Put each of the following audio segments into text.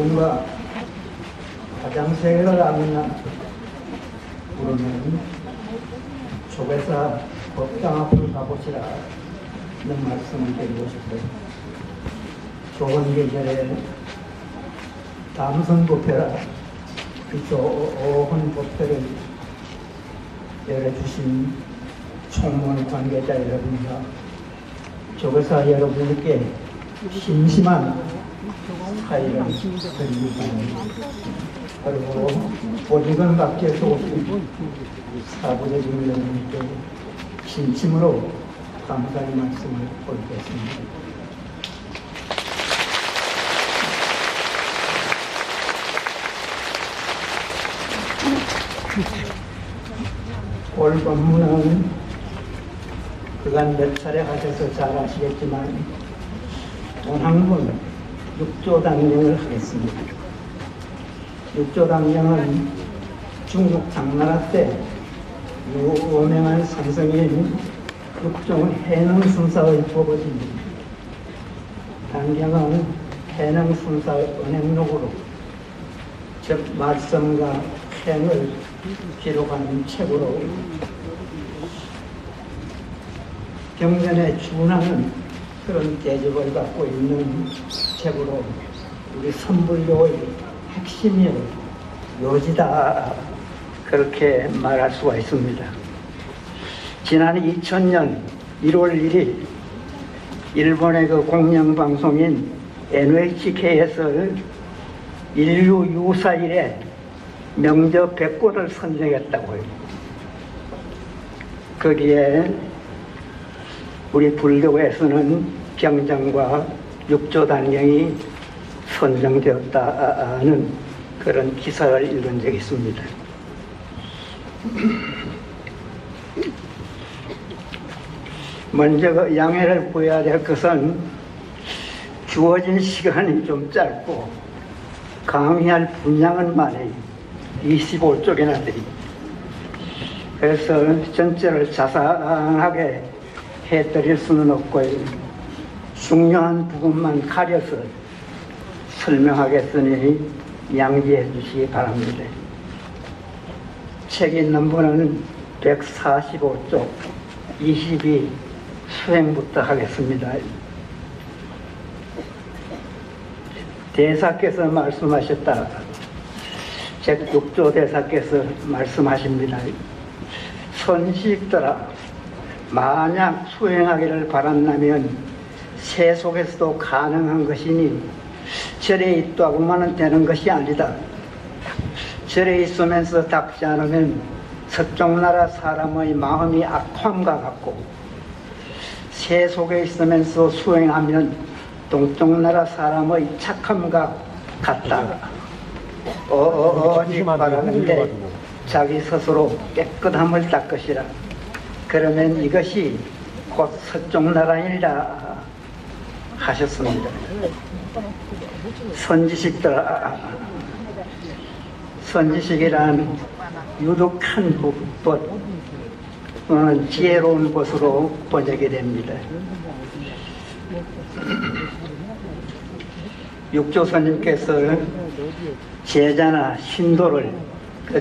누군가 화장실을 가면 부르면 조계사 법당 앞으로 가보시라 는 말씀을 드리고 싶어요. 좋은 계절에 담선법회라 그 좋은 법회를 열어주신 총무원 관계자 여러분과 조계사 여러분께 심심한 사의를 드리기 바랍니다. 그리고 보직은 각질 수 없이 사부적인 여러분께 진심으로 감사의 말씀을 올리겠습니다. 올 법문은 그간 몇 차례 하셔서 잘 아시겠지만 원학문 6조 당령을 하겠습니다. 6조 당령은 중국 당나라 때 유명한 선생인 육종 해능순사의 법어집니다. 당경은 해능순사의 은행록으로 즉 말씀과 행을 기록하는 책으로 경전에 준하는 그런 계집을 갖고 있는 책으로 우리 선불교의 핵심이요 요지다 그렇게 말할 수가 있습니다. 지난 2000년 1월 1일 일본의 그 공영방송인 NHK에서 인류 유사일에 명저 100권을 선정했다고 해요. 거기에 우리 불교에서는 경전과 6조 단경이 선정되었다는 그런 기사를 읽은 적이 있습니다. 먼저 그 양해를 구해야 될 것은 주어진 시간이 좀 짧고 강의할 분량은 많아요. 25쪽이나 되니. 그래서 전체를 자상하게 해드릴 수는 없고요. 중요한 부분만 가려서 설명하겠으니 양지해 주시기 바랍니다. 책 있는 분은 145쪽 22 수행부터 하겠습니다. 대사께서 말씀하셨다. 제6조 대사께서 말씀하십니다. 선식들아 만약 수행하기를 바란다면 새 속에서도 가능한 것이니 절에 있다고만은 되는 것이 아니다. 절에 있으면서 닦지 않으면 서쪽나라 사람의 마음이 악함과 같고 새 속에 있으면서 수행하면 동쪽나라 사람의 착함과 같다. 오직 바라는데 자기 스스로 깨끗함을 닦으시라. 그러면 이것이 곧 서쪽나라이라 하셨습니다. 선지식들아, 선지식이란 유독한 법, 지혜로운 것으로 번역이 됩니다. 육조스님께서 제자나 신도를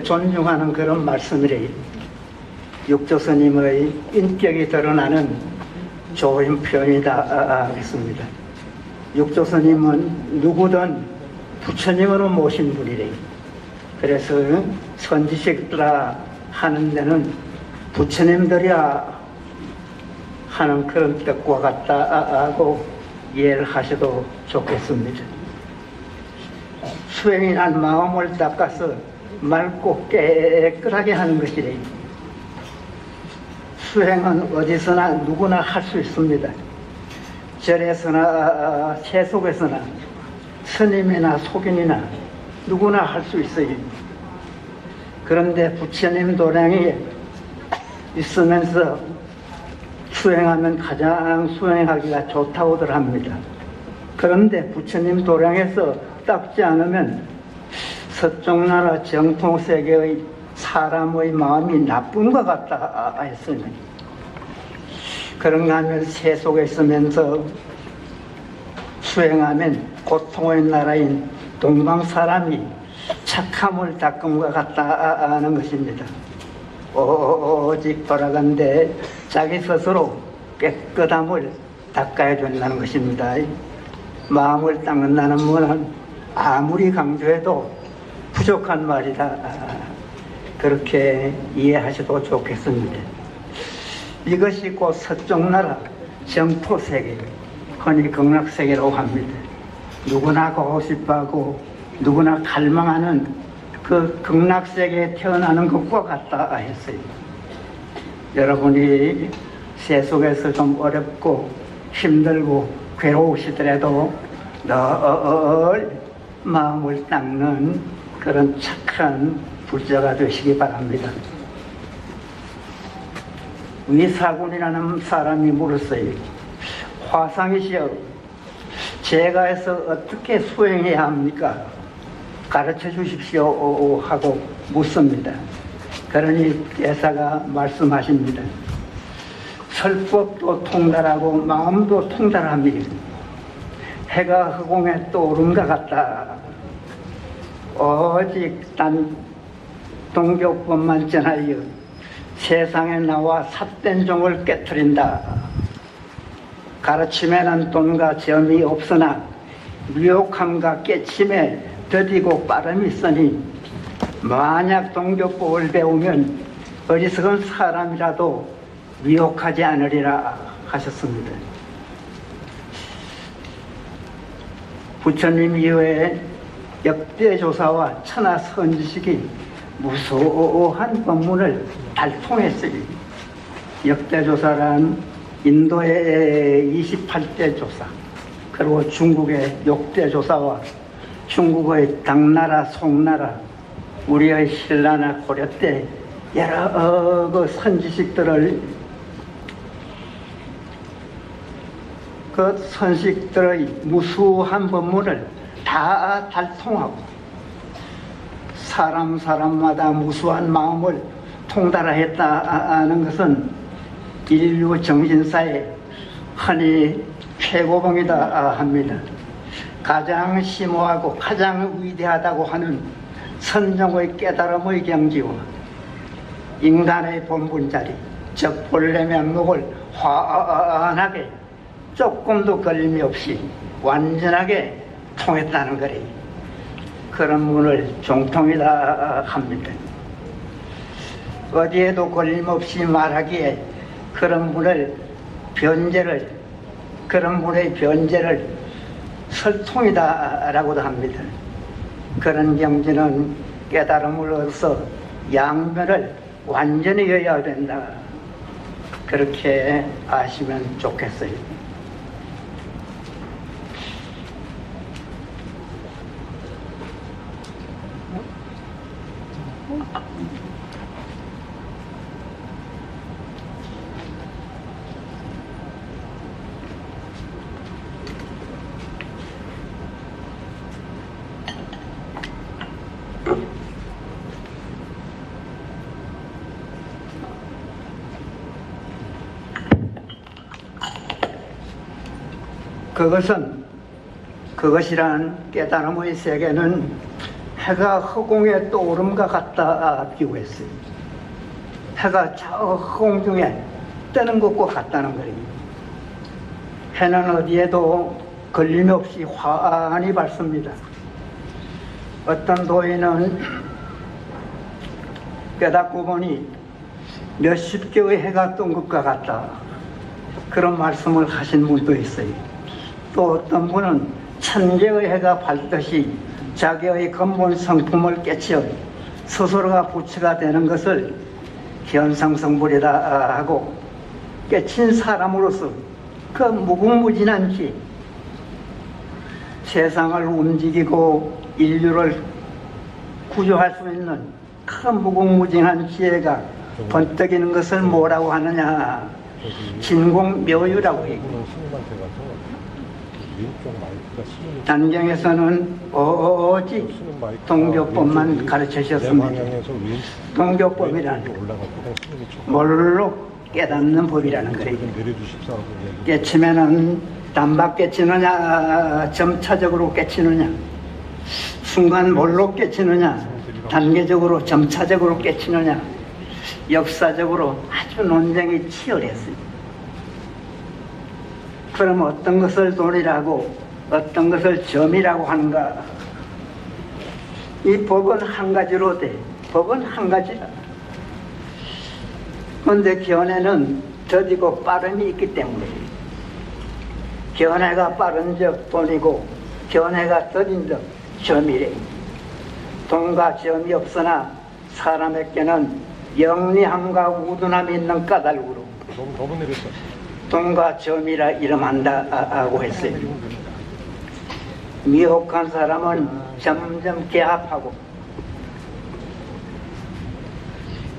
존중하는 그런 말씀이래요. 육조스님의 인격이 드러나는 좋은 표현이다 하겠습니다. 육조스님은 누구든 부처님으로 모신 분이래요. 그래서 선지식들아 하는 데는 부처님들이야 하는 그런 뜻과 같다 하고 이해를 하셔도 좋겠습니다. 수행이란 마음을 닦아서 맑고 깨끗하게 하는 것이래요. 수행은 어디서나 누구나 할 수 있습니다. 절에서나 세속에서나 스님이나 속인이나 누구나 할 수 있어요. 그런데 부처님 도량이 있으면서 수행하면 가장 수행하기가 좋다고들 합니다. 그런데 부처님 도량에서 닦지 않으면 서쪽나라 정통세계의 사람의 마음이 나쁜 것 같다 했으니 그런가 하면 세속에 있으면서 수행하면 고통의 나라인 동방 사람이 착함을 닦음과 같다는 것입니다. 오직 돌아간데 자기 스스로 깨끗함을 닦아야 된다는 것입니다. 마음을 닦는다는 말은 아무리 강조해도 부족한 말이다. 그렇게 이해하셔도 좋겠습니다. 이것이 곧 서쪽나라 정토세계, 흔히 극락세계라고 합니다. 누구나 가고 싶어하고 누구나 갈망하는 그 극락세계에 태어나는 것과 같다 했어요. 여러분이 세속에서 좀 어렵고 힘들고 괴로우시더라도 늘 마음을 닦는 그런 착한 불자가 되시기 바랍니다. 위사군이라는 사람이 물었어요. 화상이시여, 제가 해서 어떻게 수행해야 합니까? 가르쳐 주십시오 하고 묻습니다. 그러니 대사가 말씀하십니다. 설법도 통달하고 마음도 통달합니다. 해가 허공에 떠오름과 같다. 오직 단 동교법만 전하여 세상에 나와 삿된 종을 깨트린다. 가르침에는 돈과 점이 없으나 미혹함과 깨침에 더디고 빠름이 있으니 만약 동교법을 배우면 어리석은 사람이라도 미혹하지 않으리라 하셨습니다. 부처님 이후에 역대조사와 천하선지식이 무수한 법문을 달통했어요. 역대조사란 인도의 28대 조사, 그리고 중국의 6대 조사와 중국의 당나라, 송나라, 우리의 신라나 고려 때 여러 그 선지식들을 그 선식들의 무수한 법문을 다 달통하고 사람마다 무수한 마음을 통달했다는 것은 인류 정신사의 흔히 최고봉이다 합니다. 가장 심오하고 가장 위대하다고 하는 선정의 깨달음의 경지와 인간의 본분자리, 즉 본래 면목을 환하게 조금도 걸림이 없이 완전하게 통했다는 거래. 그런 문을 정통이다 합니다. 어디에도 걸림없이 말하기에 그런 문의 변제를 설통이다라고도 합니다. 그런 경지는 깨달음을 얻어서 양면을 완전히 여야 된다. 그렇게 아시면 좋겠어요. 그것이란 깨달음의 세계는 해가 허공에 떠오름과 같다 비유했어요. 해가 저 허공 중에 뜨는 것과 같다는 거예요. 해는 어디에도 걸림 없이 환히 밝습니다. 어떤 도인은 깨닫고 보니 몇십 개의 해가 뜬 것과 같다, 그런 말씀을 하신 분도 있어요. 또 어떤 분은 천개의 해가 밝듯이 자기의 근본 성품을 깨치어 스스로가 부처가 되는 것을 현상성불이다 하고, 깨친 사람으로서 그 무궁무진한 세상을 움직이고 인류를 구조할 수 있는 그 무궁무진한 지혜가 번뜩이는 것을 뭐라고 하느냐, 진공묘유라고 얘기해요. 단경에서는 오직 동교법만 가르치셨습니다. 동교법이라는 뭘로 깨닫는 법이라는 거예요. 깨치면은 단박 깨치느냐 점차적으로 깨치느냐, 순간 뭘로 깨치느냐, 단계적으로 점차적으로 깨치느냐, 역사적으로 아주 논쟁이 치열했어요. 그럼 어떤 것을 돈이라고 어떤 것을 점이라고 하는가? 이 법은 한 가지로 돼. 법은 한 가지라. 그런데 견해는 더디고 빠름이 있기 때문에 견해가 빠른 적 돈이고 견해가 더딘 적 점이래. 돈과 점이 없으나 사람에게는 영리함과 우둔함이 있는 까닭으로 너무 내렸어. 돈과 점이라 이름한다고 했어요. 미혹한 사람은 점점 개합하고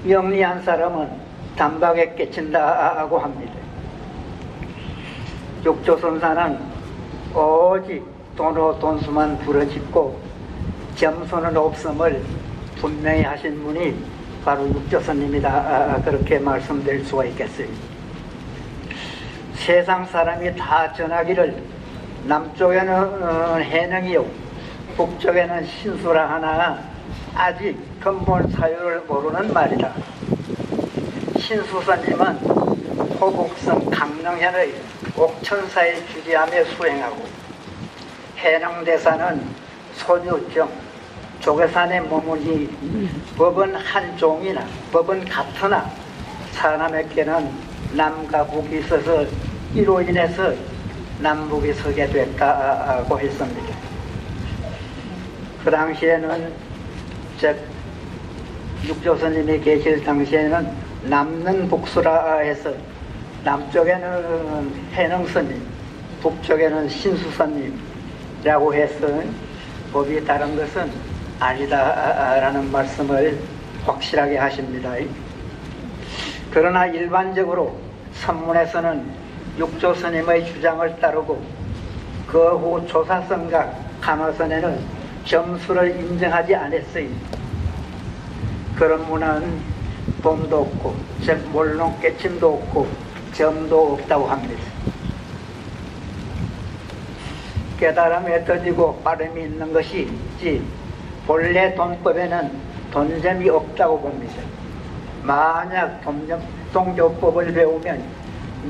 영리한 사람은 단박에 깨친다고 합니다. 육조선사는 오직 돈으로 돈수만 부러짓고 점수는 없음을 분명히 하신 분이 바로 육조선님이다. 그렇게 말씀드릴 수가 있겠어요. 세상 사람이 다 전하기를 남쪽에는 해능이요 북쪽에는 신수라 하나 아직 근본 사유를 모르는 말이다. 신수선님은 호북성 강릉현의 옥천사에 주지하며 수행하고 해능대사는 소유정 조계산에 머무니 법은 한 종이나 법은 같으나 사람에게는 남과 북이 있어서 이로 인해서 남북이 서게 됐다고 했습니다. 그 당시에는 즉 육조스님이 계실 당시에는 남는 북수라 해서 남쪽에는 해능스님 북쪽에는 신수스님이라고 해서 법이 다른 것은 아니다라는 말씀을 확실하게 하십니다. 그러나 일반적으로 선문에서는 육조스님의 주장을 따르고 그 후 조사선과 간화선에는 점수를 인정하지 않았어요. 그런 문은 돈도 없고 즉 몰론 깨침도 없고 점도 없다고 합니다. 깨달음에 더디고 빠름이 있는 것이지 본래 돈법에는 돈점이 없다고 봅니다. 만약 동조법을 배우면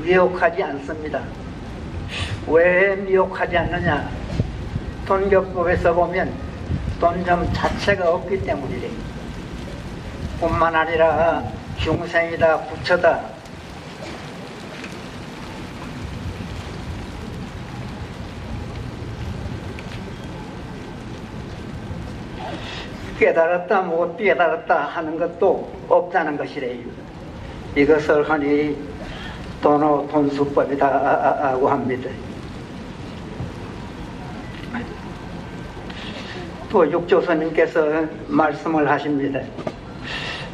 미혹하지 않습니다. 왜 미혹하지 않느냐? 돈교법에서 보면 돈점 자체가 없기 때문이래. 뿐만 아니라 중생이다 부처다 깨달았다 못 깨달았다 하는 것도 없다는 것이래요. 이것을 흔히 돈수법이다고 합니다. 또 육조스님께서 말씀을 하십니다.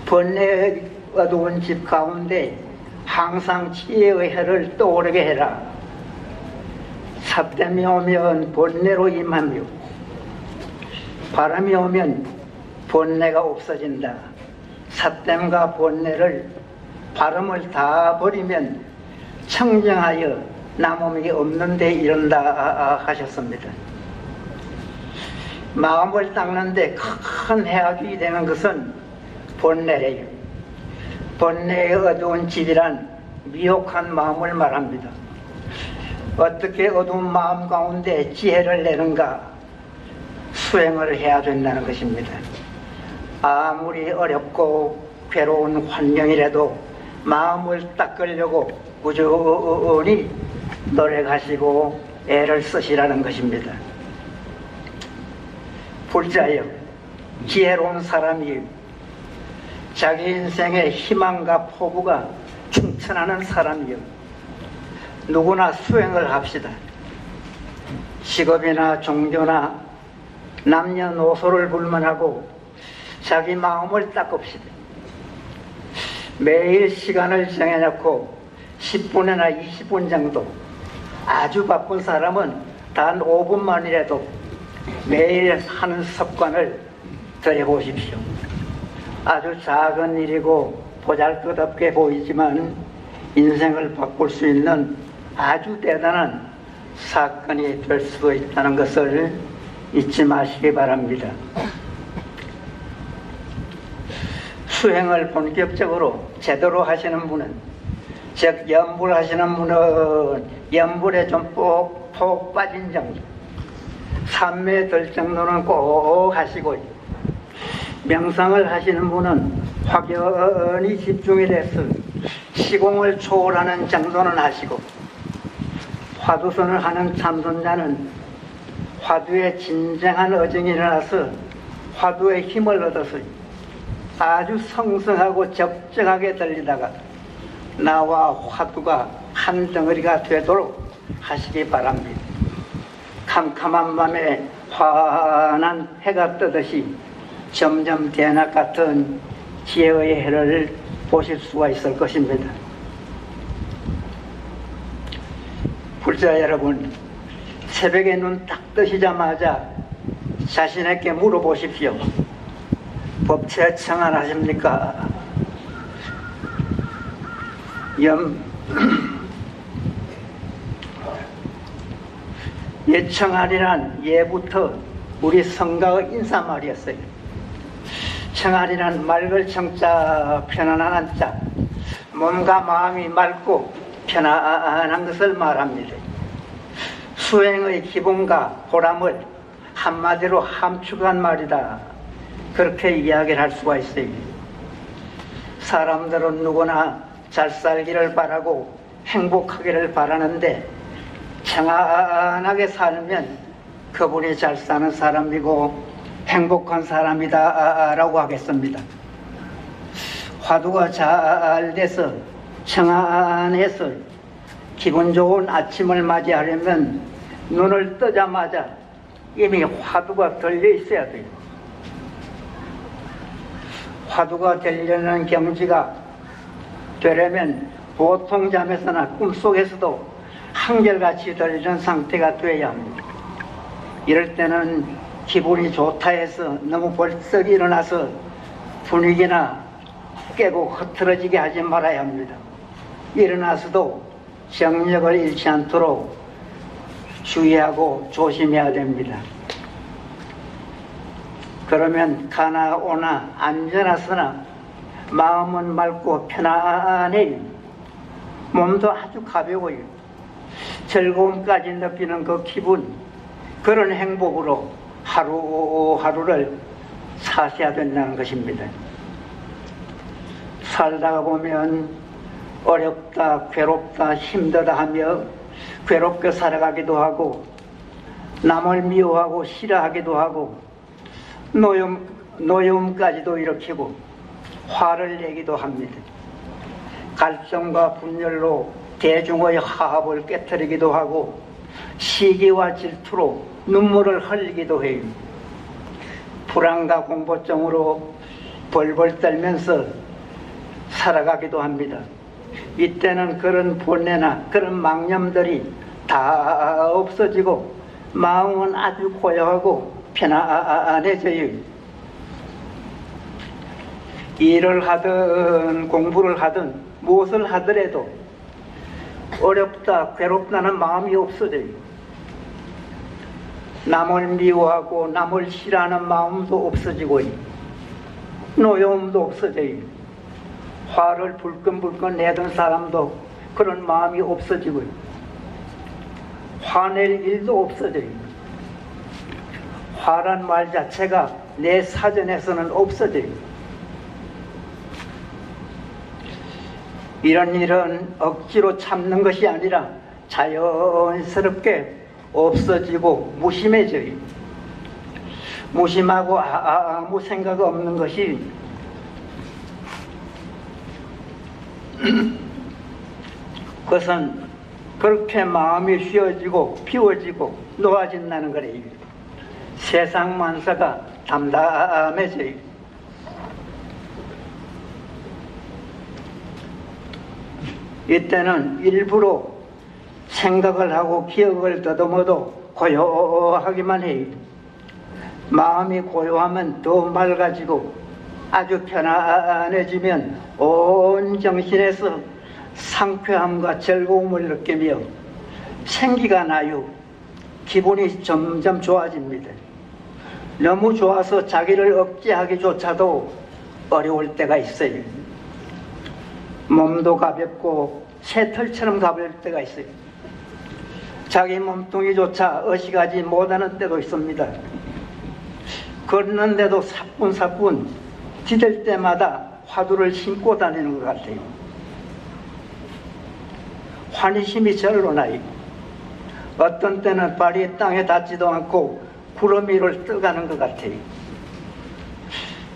번뇌의 어두운 집 가운데 항상 지혜의 해를 떠오르게 해라. 삿됨이 오면 번뇌로 임하며 바람이 오면 번뇌가 없어진다. 삿됨과 번뇌를 바람을 다 버리면 청정하여 남음이 없는데 이른다 하셨습니다. 마음을 닦는데 큰 해악이 되는 것은 번뇌래요. 번뇌의 어두운 집이란 미혹한 마음을 말합니다. 어떻게 어두운 마음 가운데 지혜를 내는가? 수행을 해야 된다는 것입니다. 아무리 어렵고 괴로운 환경이라도 마음을 닦으려고 꾸준히 노력하시고 애를 쓰시라는 것입니다. 불자여 지혜로운 사람이 자기 인생의 희망과 포부가 충천하는 사람이요 누구나 수행을 합시다. 직업이나 종교나 남녀노소를 불문하고 자기 마음을 닦읍시다. 매일 시간을 정해놓고 10분이나 20분 정도 아주 바쁜 사람은 단 5분만이라도 매일 하는 습관을 들여보십시오. 아주 작은 일이고 보잘것없게 보이지만 인생을 바꿀 수 있는 아주 대단한 사건이 될 수도 있다는 것을 잊지 마시기 바랍니다. 수행을 본격적으로 제대로 하시는 분은, 즉 염불하시는 분은 염불에 좀 푹 빠진 정도, 삼매에 들 정도는 꼭 하시고, 명상을 하시는 분은 확연히 집중이 돼서 시공을 초월하는 정도는 하시고, 화두선을 하는 참선자는 화두에 진정한 어정이 일어나서 화두의 힘을 얻어서 아주 성성하고 적정하게 들리다가 나와 화두가 한 덩어리가 되도록 하시기 바랍니다. 캄캄한 밤에 환한 해가 뜨듯이 점점 대낮 같은 지혜의 해를 보실 수가 있을 것입니다. 불자 여러분, 새벽에 눈 딱 뜨시자마자 자신에게 물어보십시오. 법체 청안하십니까? 예청안이란 예부터 우리 성가의 인사말이었어요. 청안이란 맑을 청자, 편안한 한자, 몸과 마음이 맑고 편안한 것을 말합니다. 수행의 기본과 보람을 한마디로 함축한 말이다, 그렇게 이야기를 할 수가 있어요. 사람들은 누구나 잘 살기를 바라고 행복하기를 바라는데, 평안하게 살면 그분이 잘 사는 사람이고 행복한 사람이다 라고 하겠습니다. 화두가 잘 돼서 평안해서 기분 좋은 아침을 맞이하려면 눈을 뜨자마자 이미 화두가 들려 있어야 돼요. 화두가 들리는 경지가 되려면 보통 잠에서나 꿈속에서도 한결같이 들리는 상태가 되어야 합니다. 이럴 때는 기분이 좋다 해서 너무 벌썩 일어나서 분위기나 깨고 흐트러지게 하지 말아야 합니다. 일어나서도 정력을 잃지 않도록 주의하고 조심해야 됩니다. 그러면 가나 오나 안전하서나 마음은 맑고 편안해요. 몸도 아주 가벼워요. 즐거움까지 느끼는 그 기분, 그런 행복으로 하루하루를 사셔야 된다는 것입니다. 살다가 보면 어렵다, 괴롭다, 힘들다 하며 괴롭게 살아가기도 하고, 남을 미워하고 싫어하기도 하고, 노여움까지도 일으키고 화를 내기도 합니다. 갈증과 분열로 대중의 화합을 깨뜨리기도 하고, 시기와 질투로 눈물을 흘리기도 해요. 불안과 공포증으로 벌벌 떨면서 살아가기도 합니다. 이때는 그런 번뇌나 그런 망념들이 다 없어지고 마음은 아주 고요하고 편안해져요. 일을 하든 공부를 하든 무엇을 하더라도 어렵다, 괴롭다는 마음이 없어져요. 남을 미워하고 남을 싫어하는 마음도 없어지고, 노여움도 없어져요. 화를 불끈불끈 내던 사람도 그런 마음이 없어지고, 화낼 일도 없어져요. 화란 말 자체가 내 사전에서는 없어져요. 이런 일은 억지로 참는 것이 아니라 자연스럽게 없어지고 무심해져요. 무심하고 아무 생각 없는 것이 그것은 그렇게 마음이 쉬어지고 비워지고 놓아진다는 거래요. 세상 만사가 담담해져요. 이때는 일부러 생각을 하고 기억을 더듬어도 고요하기만 해요. 마음이 고요하면 더 맑아지고 아주 편안해지면 온 정신에서 상쾌함과 즐거움을 느끼며 생기가 나요. 기분이 점점 좋아집니다. 너무 좋아서 자기를 억제하기조차도 어려울 때가 있어요. 몸도 가볍고 새털처럼 가벼울 때가 있어요. 자기 몸뚱이조차 의식하지 못하는 때도 있습니다. 걷는데도 사뿐사뿐 디딜 때마다 화두를 신고 다니는 것 같아요. 환희심이 절로 나요. 어떤 때는 발이 땅에 닿지도 않고 구름 위를 떠가는 것 같아요.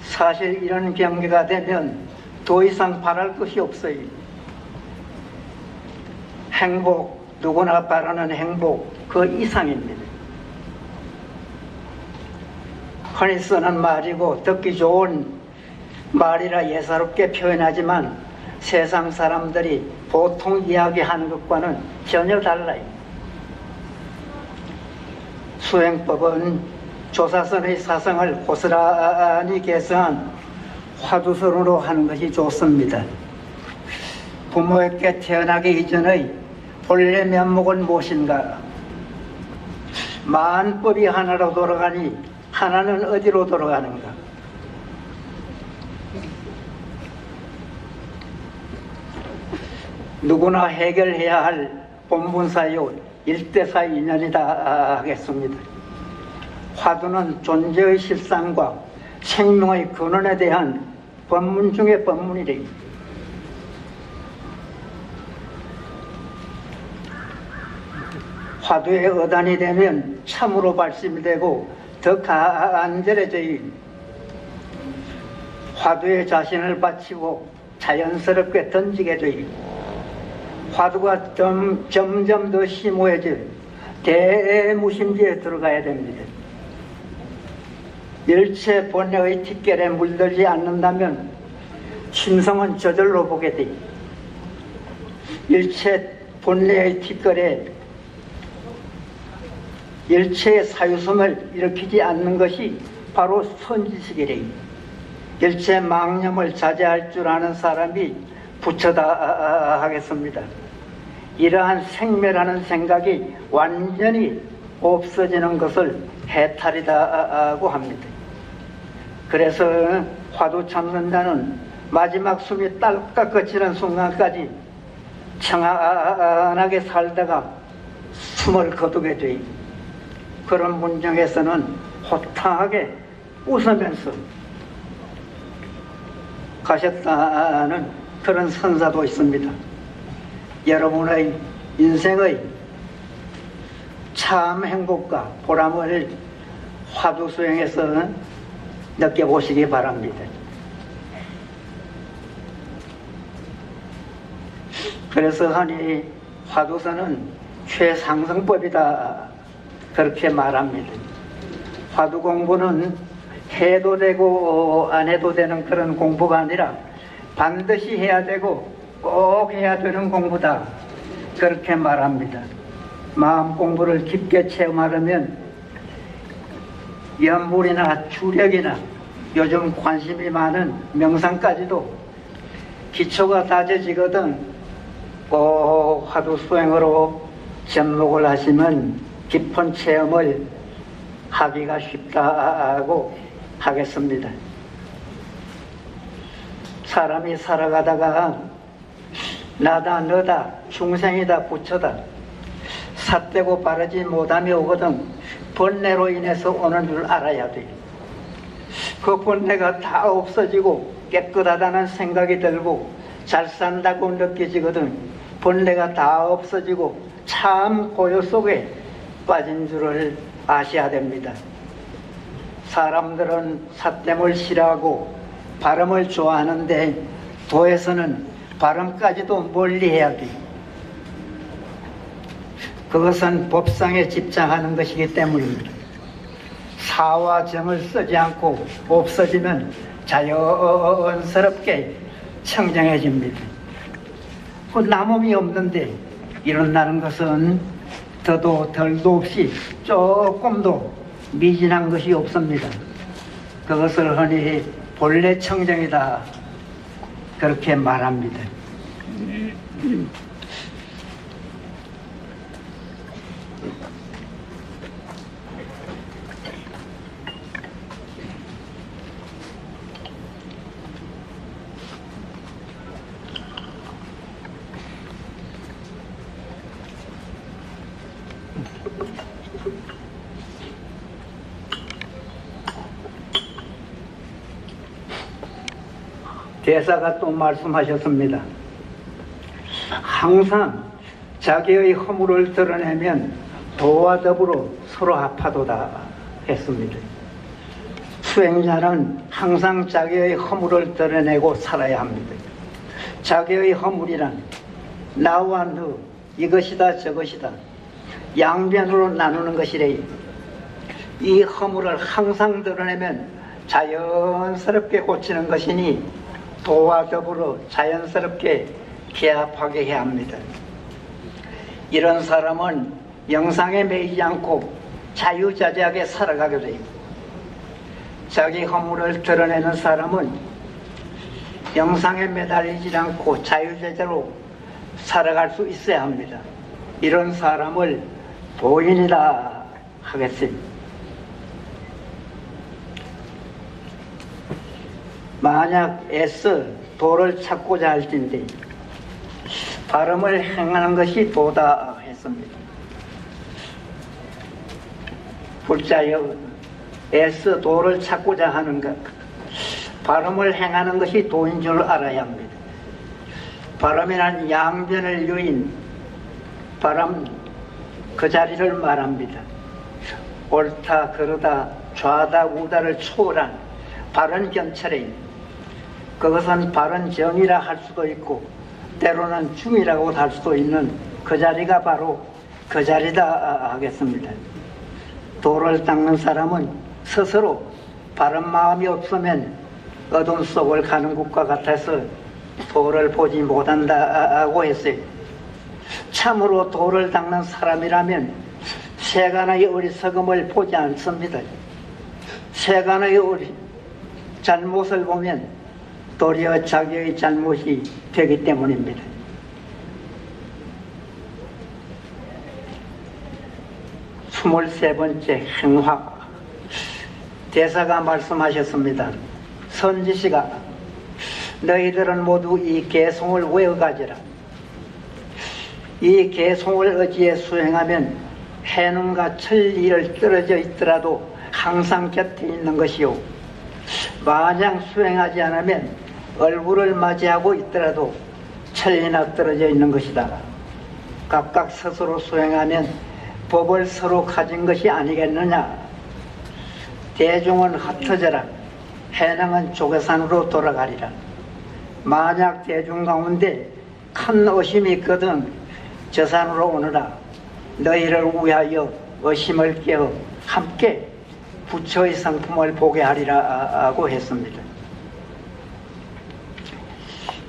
사실 이런 경계가 되면 더 이상 바랄 것이 없어요. 행복, 누구나 바라는 행복 그 이상입니다. 흔히 쓰는 말이고 듣기 좋은 말이라 예사롭게 표현하지만 세상 사람들이 보통 이야기하는 것과는 전혀 달라요. 수행법은 조사선의 사성을 고스란히 계승한 화두선으로 하는 것이 좋습니다. 부모에게 태어나기 이전의 본래 면목은 무엇인가? 만법이 하나로 돌아가니 하나는 어디로 돌아가는가? 누구나 해결해야 할 본문사요 일대사 인연이다 하겠습니다. 화두는 존재의 실상과 생명의 근원에 대한 법문 중의 법문이래. 화두의 어단이 되면 참으로 발심이 되고 더 간절해져요. 화두에 자신을 바치고 자연스럽게 던지게 돼요. 화두가 점점 더 심오해질 대무심지에 들어가야 됩니다. 일체 본래의 뒷결에 물들지 않는다면 심성은 저절로 보게 돼. 일체 본래의 뒷결에 일체의 사유성을 일으키지 않는 것이 바로 선지식이래. 일체 망념을 자제할 줄 아는 사람이 부처다 하겠습니다. 이러한 생멸하는 생각이 완전히 없어지는 것을 해탈이다고 합니다. 그래서 화두 참는다는 마지막 숨이 딸깍 거치는 순간까지 청안하게 살다가 숨을 거두게 돼. 그런 문장에서는 호탕하게 웃으면서 가셨다는 그런 선사도 있습니다. 여러분의 인생의 참 행복과 보람을 화두 수행에서 느껴보시기 바랍니다. 그래서 하니 화두서는 최상승법이다 그렇게 말합니다. 화두 공부는 해도 되고 안 해도 되는 그런 공부가 아니라 반드시 해야 되고 꼭 해야 되는 공부다 그렇게 말합니다. 마음 공부를 깊게 체험하려면 연불이나 주력이나 요즘 관심이 많은 명상까지도 기초가 다져지거든 꼭 화두 수행으로 접목을 하시면 깊은 체험을 하기가 쉽다고 하겠습니다. 사람이 살아가다가 나다 너다 중생이다 부처다 삿되고 바르지 못함이 오거든 번뇌로 인해서 오는 줄 알아야 돼. 그 번뇌가 다 없어지고 깨끗하다는 생각이 들고 잘 산다고 느껴지거든 번뇌가 다 없어지고 참 고요 속에 빠진 줄을 아셔야 됩니다. 사람들은 삿됨을 싫어하고 발음을 좋아하는데 도에서는 발음까지도 멀리해야 돼. 그것은 법상에 집착하는 것이기 때문입니다. 사와 정을 쓰지 않고 없어지면 자연스럽게 청정해집니다. 그 남음이 없는데 일어나는 것은 더도 덜도 없이 조금도 미진한 것이 없습니다. 그것을 흔히 본래 청정이다 그렇게 말합니다. 대사가 또 말씀하셨습니다. 항상 자기의 허물을 드러내면 도와 더불어 서로 합하도다 했습니다. 수행자는 항상 자기의 허물을 드러내고 살아야 합니다. 자기의 허물이란 나와 너, 이것이다 저것이다 양변으로 나누는 것이래. 이 허물을 항상 드러내면 자연스럽게 고치는 것이니 도와 더불어 자연스럽게 개합하게 해야 합니다. 이런 사람은 영상에 매이지 않고 자유자재하게 살아가게 돼요. 자기 허물을 드러내는 사람은 영상에 매달리지 않고 자유자재로 살아갈 수 있어야 합니다. 이런 사람을 도인이라 하겠습니다. 만약 애써 도를 찾고자 할진대 발음을 행하는 것이 도다 했습니다. 불자여 애써 도를 찾고자 하는 것, 발음을 행하는 것이 도인 줄 알아야 합니다. 발음이란 양변을 유인 바람 그 자리를 말합니다. 옳다 그르다 좌다 우다를 초월한 바른 견철에 그것은 바른 정이라 할 수도 있고 때로는 중이라고 할 수도 있는 그 자리가 바로 그 자리다 하겠습니다. 도를 닦는 사람은 스스로 바른 마음이 없으면 어둠 속을 가는 것과 같아서 도를 보지 못한다고 했어요. 참으로 도를 닦는 사람이라면 세간의 어리석음을 보지 않습니다. 세간의 잘못을 보면 도리어 자기의 잘못이 되기 때문입니다. 스물세 번째 행화. 대사가 말씀하셨습니다. 선지시가 너희들은 모두 이 개송을 외워가지라. 이 개송을 어지에 수행하면 해능과 천리를 떨어져 있더라도 항상 곁에 있는 것이요, 마냥 수행하지 않으면 얼굴을 맞이하고 있더라도 천리나 떨어져 있는 것이다. 각각 스스로 수행하면 법을 서로 가진 것이 아니겠느냐. 대중은 흩어져라. 해능은 조계산으로 돌아가리라. 만약 대중 가운데 큰 의심이 있거든 저 산으로 오너라. 너희를 위하여 의심을 깨어 함께 부처의 성품을 보게 하리라 하고 했습니다.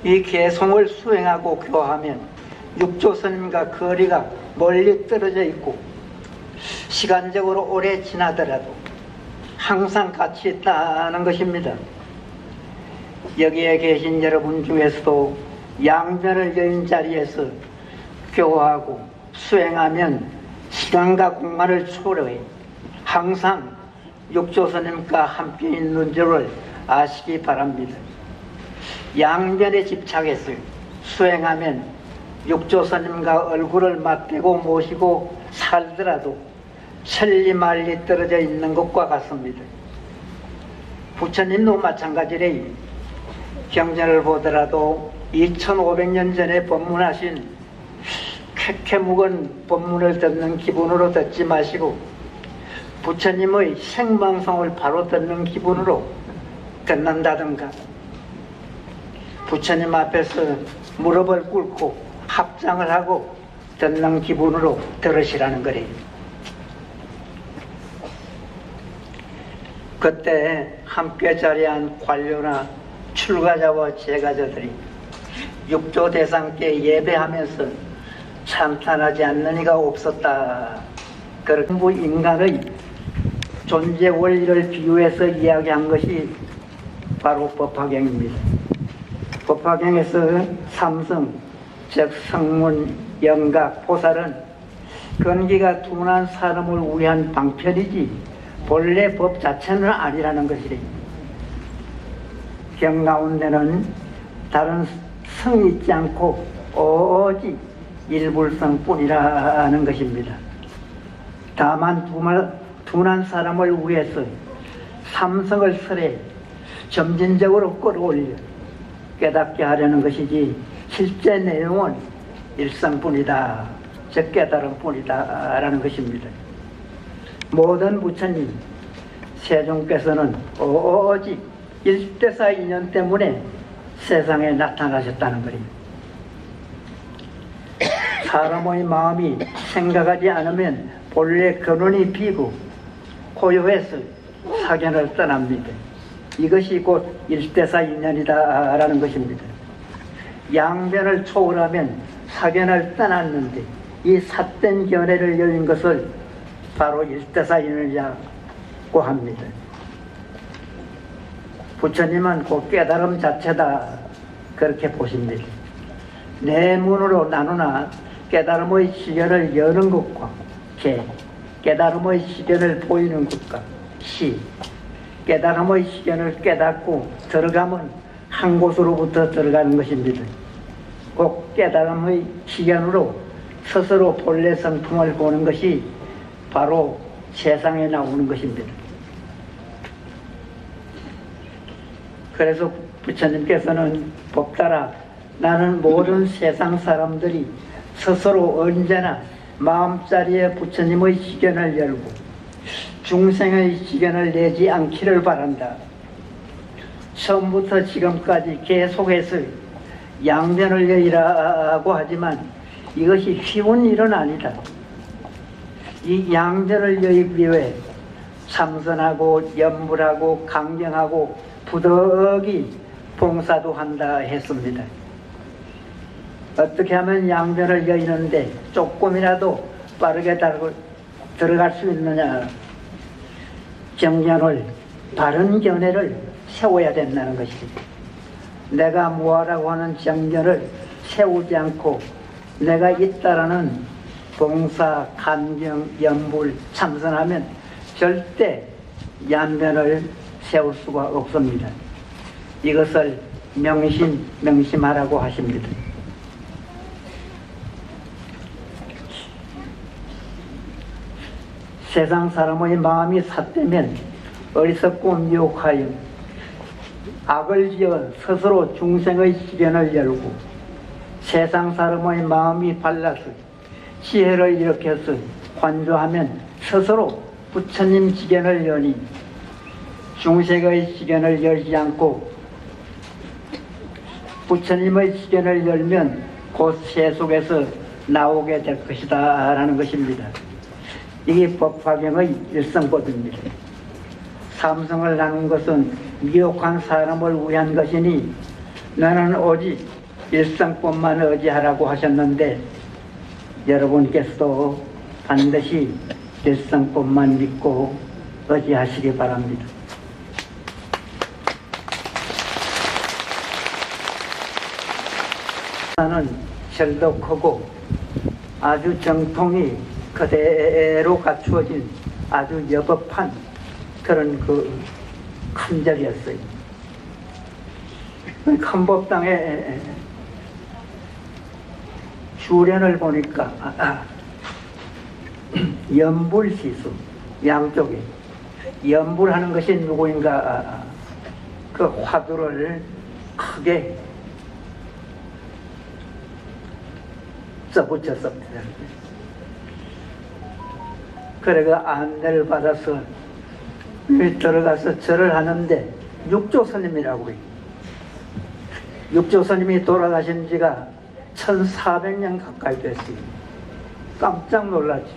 이 개송을 수행하고 교하면 육조스님과 거리가 멀리 떨어져 있고 시간적으로 오래 지나더라도 항상 같이 있다는 것입니다. 여기에 계신 여러분 중에서도 양변을 여인 자리에서 교화하고 수행하면 시간과 공간을 초월해 항상 육조스님과 함께 있는 줄을 아시기 바랍니다. 양변에 집착해서 수행하면 육조스님과 얼굴을 맞대고 모시고 살더라도 천리만리 떨어져 있는 것과 같습니다. 부처님도 마찬가지래. 경전을 보더라도 2500년 전에 법문하신 쾌쾌묵은 법문을 듣는 기분으로 듣지 마시고 부처님의 생방송을 바로 듣는 기분으로 듣는다든가, 부처님 앞에서 무릎을 꿇고 합장을 하고 듣는 기분으로 들으시라는 거래요. 그때 함께 자리한 관료나 출가자와 제가자들이 육조 대상께 예배하면서 찬탄하지 않는 이가 없었다. 그렇게 인간의 존재 원리를 비유해서 이야기한 것이 바로 법화경입니다. 법화경에서 삼성, 즉 성문, 영각, 보살은 근기가 둔한 사람을 위한 방편이지 본래 법 자체는 아니라는 것이래. 경 가운데는 다른 성이 있지 않고 오직 일불성뿐이라는 것입니다. 다만 둔한 사람을 위해서 삼성을 설해 점진적으로 끌어올려 깨닫게 하려는 것이지 실제 내용은 일상뿐이다, 즉 깨달음뿐이다 라는 것입니다. 모든 부처님, 세종께서는 오직 일대사 인연 때문에 세상에 나타나셨다는 것입니다. 사람의 마음이 생각하지 않으면 본래 근원이 비고 고요해서 사견을 떠납니다. 이것이 곧 일대사 인연이다 라는 것입니다. 양변을 초월하면 사견을 떠났는데 이 삿된 견해를 열린 것을 바로 일대사 인연이라고 합니다. 부처님은 곧 깨달음 자체다 그렇게 보십니다. 내 문으로 나누나 깨달음의 시견을 여는 것과 개, 깨달음의 시견을 보이는 것과 시, 깨달음의 시견을 깨닫고 들어가면 한 곳으로부터 들어가는 것입니다. 꼭 깨달음의 시견으로 스스로 본래 성품을 보는 것이 바로 세상에 나오는 것입니다. 그래서 부처님께서는 법따라 나는 모든 세상 사람들이 스스로 언제나 마음자리에 부처님의 시견을 열고 중생의 시견을 내지 않기를 바란다. 처음부터 지금까지 계속해서 양변을 여의라고 하지만 이것이 쉬운 일은 아니다. 이 양변을 여의기 위해 참선하고 염불하고 강경하고 부득이 봉사도 한다 했습니다. 어떻게 하면 양변을 여의는데 조금이라도 빠르게 들어갈 수 있느냐. 정견을, 바른 견해를 세워야 된다는 것입니다. 내가 뭐하라고 하는 정견을 세우지 않고 내가 있다라는 봉사, 간경, 염불, 참선하면 절대 양변을 세울 수가 없습니다. 이것을 명심하라고 하십니다. 세상 사람의 마음이 삿되면 어리석고 미혹하여 악을 지어 스스로 중생의 시련을 열고 세상 사람의 마음이 발라서 시해를 일으켜서 관조하면 스스로 부처님 시견을 여니 중생의 시견을 열지 않고 부처님의 시견을 열면 곧 세속에서 나오게 될 것이다 라는 것입니다. 이게 법화경의 일성법입니다. 삼성을 나눈 것은 미혹한 사람을 위한 것이니 나는 오직 일성법만 의지하라고 하셨는데 여러분께서도 반드시 일성법만 믿고 의지하시기 바랍니다. 나는 절도 크고 아주 정통이 그대로 갖추어진 아주 여법한 그런 큰 절이었어요. 큰 법당에 주련을 보니까 염불시수 양쪽에 염불하는 것이 누구인가 그 화두를 크게 써붙였습니다. 그래 그 안내를 받아서 들어가서 절을 하는데 육조스님이라고 해요. 육조스님이 돌아가신 지가 1400년 가까이 됐어요. 깜짝 놀랐죠.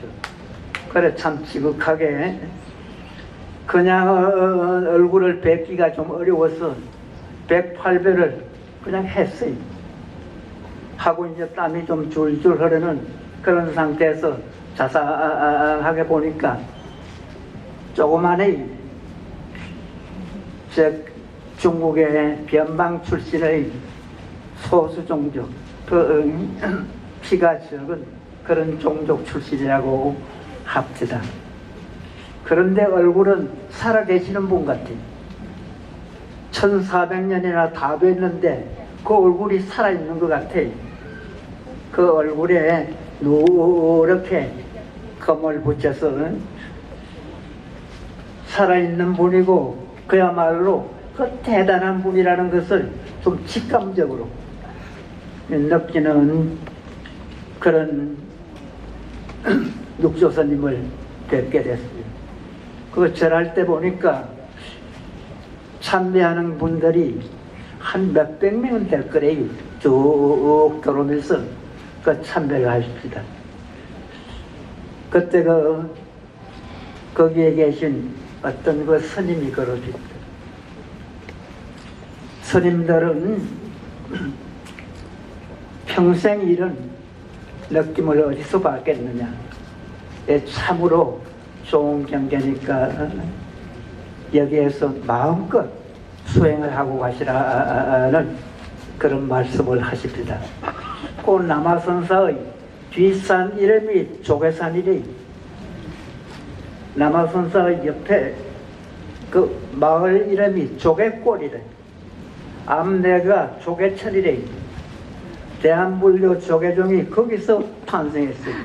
그래 참 지극하게 그냥 얼굴을 뵙기가 좀 어려워서 108배를 그냥 했어요. 하고 이제 땀이 좀 줄줄 흐르는 그런 상태에서 자상하게 보니까 조그만의 중국의 변방 출신의 소수 종족 피가 적은 그런 종족 출신이라고 합니다. 그런데 얼굴은 살아계시는 분 같아요. 1400년이나 다 됐는데 그 얼굴이 살아있는 것 같아요. 그 얼굴에 노랗게 검을 붙여서 살아있는 분이고 그야말로 그 대단한 분이라는 것을 좀 직감적으로 느끼는 그런 육조선님을 뵙게 됐어요. 그 절할 때 보니까 참배하는 분들이 한 몇백 명은 될 거래요. 쭉 들어오면서 그 참배를 하십니다. 그때 거기에 계신 어떤 그 스님이 그러십니다. 스님들은 평생 이런 느낌을 어디서 받겠느냐. 참으로 좋은 경계니까 여기에서 마음껏 수행을 하고 가시라는 그런 말씀을 하십니다. 그 남아선사의 뒷산 이름이 조계산이래. 남아선사의 옆에 그 마을 이름이 조계골이래. 앞내가 조계철이래. 대한불교 조계종이 거기서 탄생했어요.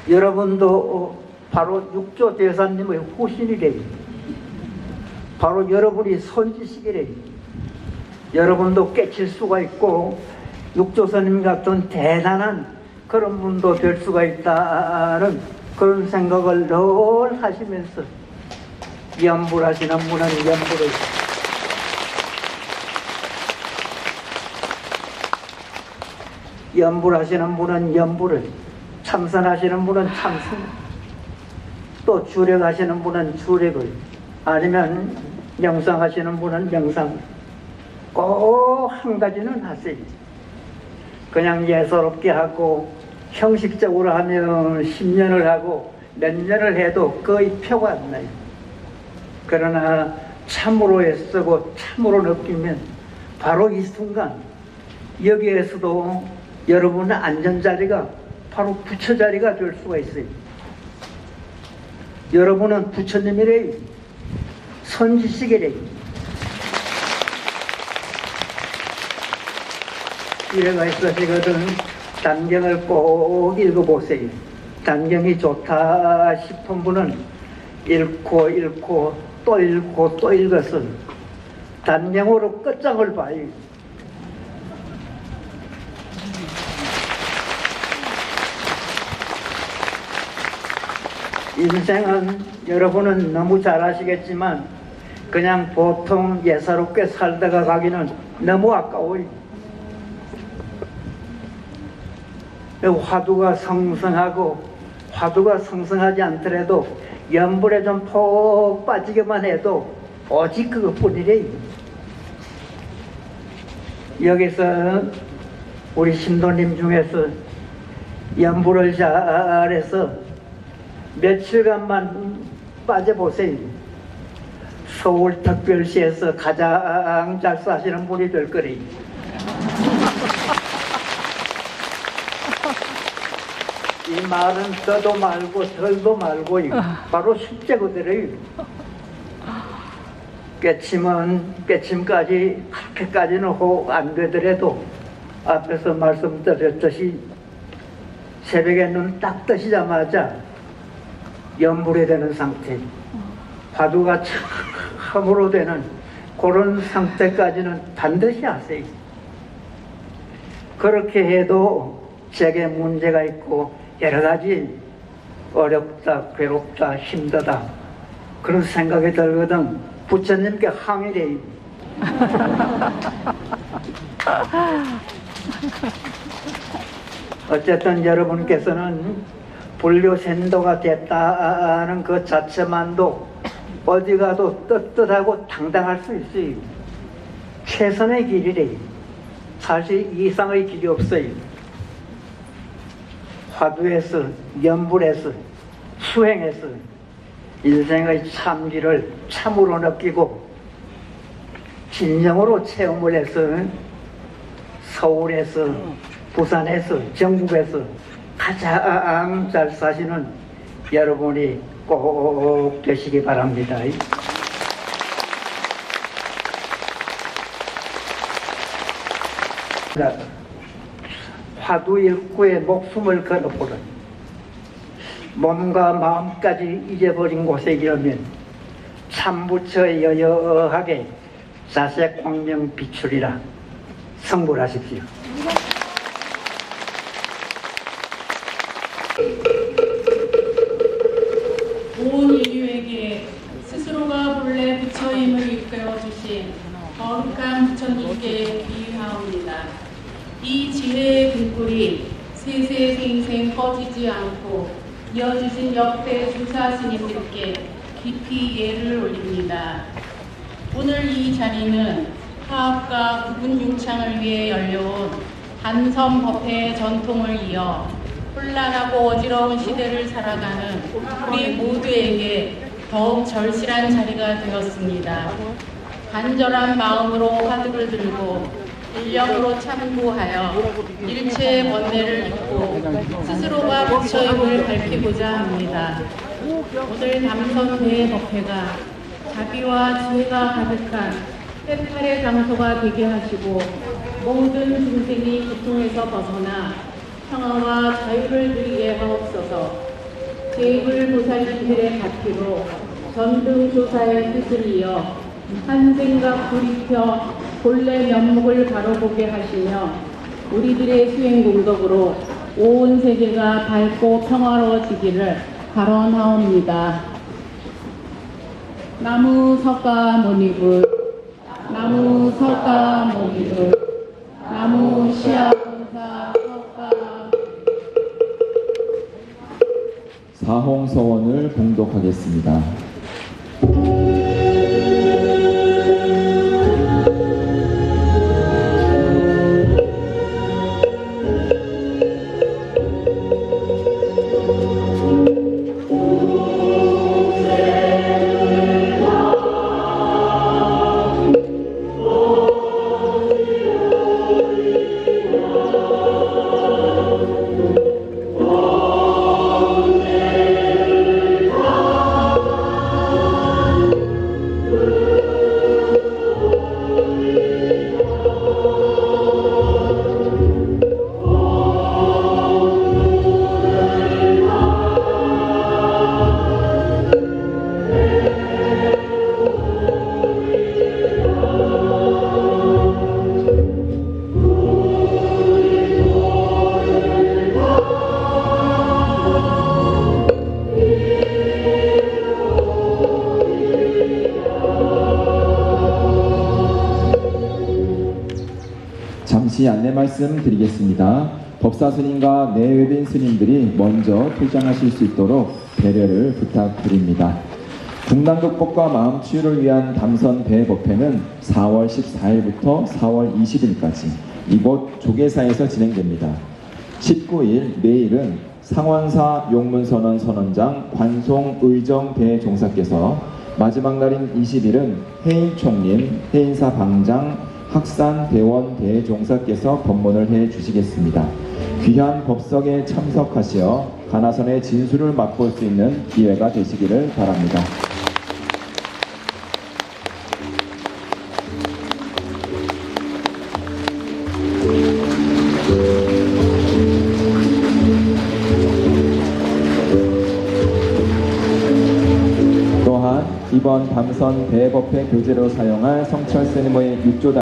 여러분도 바로 육조 대사님의 후신이래. 바로 여러분이 손지식이래. 여러분도 깨칠 수가 있고 육조스님 같은 대단한 그런 분도 될 수가 있다는 그런 생각을 늘 하시면서 염불하시는 분은 염불을, 염불하시는 분은 염불을, 참선하시는 분은 참선, 또 주력하시는 분은 주력을, 아니면 명상하시는 분은 명상. 꼭 한 가지는 하세요. 그냥 예사롭게 하고 형식적으로 하면 10년을 하고 몇 년을 해도 거의 표가 안 나요. 그러나 참으로 애쓰고 참으로 느끼면 바로 이 순간 여기에서도 여러분의 안전자리가 바로 부처자리가 될 수가 있어요. 여러분은 부처님이래요. 선지식이래요. 이래가 있으시거든 단경을 꼭 읽어보세요. 단경이 좋다 싶은 분은 읽고 또 읽고 또 읽어서 단경으로 끝장을 봐요. 인생은 여러분은 너무 잘 아시겠지만 그냥 보통 예사롭게 살다가 가기는 너무 아까워요. 화두가 성성하고 화두가 성성하지 않더라도 염불에 좀 푹 빠지기만 해도 오직 그것뿐이래. 여기서 우리 신도님 중에서 염불을 잘해서 며칠간만 빠져보세요. 서울특별시에서 가장 잘 사시는 분이 될 거래. 이 말은 더도 말고 덜도 말고 바로 실제 그대로요. 깨침까지 그렇게까지는 혹 안 되더라도 앞에서 말씀드렸듯이 새벽에 눈 딱 뜨시자마자 염불이 되는 상태, 화두가 참으로 되는 그런 상태까지는 반드시 하세요. 그렇게 해도 제게 문제가 있고 여러 가지 어렵다, 괴롭다, 힘들다 그런 생각이 들거든 부처님께 항의래요. 어쨌든 여러분께서는 불교仙도가 됐다는 그 자체만도 어디 가도 떳떳하고 당당할 수 있어요. 최선의 길이래요. 사실 이상의 길이 없어요. 화두에서, 염불에서, 수행에서 인생의 참기를 참으로 느끼고 진정으로 체험을 해서 서울에서, 부산에서, 전국에서 가장 잘 사시는 여러분이 꼭 되시기 바랍니다. 화두 일구에 목숨을 걸어보는 몸과 마음까지 잊어버린 곳에이라면 참부처 여여하게 자색 광명 비추리라. 성불하십시오. 온 인류에게 스스로가 본래 부처임을 이끌어주신 거룩한 부처님께 기하옵니다. 이 지혜의 등불이 세세생생 꺼지지 않고 이어주신 역대 주사 스님들께 깊이 예를 올립니다. 오늘 이 자리는 화합과 국군 융창을 위해 열려온 단선 법회의 전통을 이어 혼란하고 어지러운 시대를 살아가는 우리 모두에게 더욱 절실한 자리가 되었습니다. 간절한 마음으로 화두를 들고 일념으로 참고하여 일체의 번뇌를 잊고 스스로가 부처임을 밝히고자 합니다. 오늘 남선 대법회가 자비와 지혜가 가득한 때팔의 장소가 되게 하시고 모든 중생이 고통에서 벗어나 평화와 자유를 누리게 하옵소서. 제입을 보살님들의 바퀴로 전등조사의 뜻을 이어 한 생각 돌이켜 본래 면목을 바로보게 하시며 우리들의 수행 공덕으로 온 세계가 밝고 평화로워지기를 발언하옵니다. 나무 석가모니불, 나무 석가모니불, 나무 시아본사 석가. 사홍서원을 봉독하겠습니다. 잠시 안내 말씀 드리겠습니다. 법사 스님과 내외빈 스님들이 먼저 퇴장하실 수 있도록 배려를 부탁드립니다. 중단극복과 마음치유를 위한 담선 대법회는 4월 14일부터 4월 20일까지 이곳 조계사에서 진행됩니다. 19일 내일은 상원사 용문선언 선언장 관송의정 대종사께서, 마지막 날인 20일은 해인총림, 해인사 방장, 학산대원 대종사께서 법문을 해 주시겠습니다. 귀한 법석에 참석하시어 가나선의 진수를 맛볼 수 있는 기회가 되시기를 바랍니다. 또한 이번 담선 대법회 교재로 사용할 성철 세리머니 6조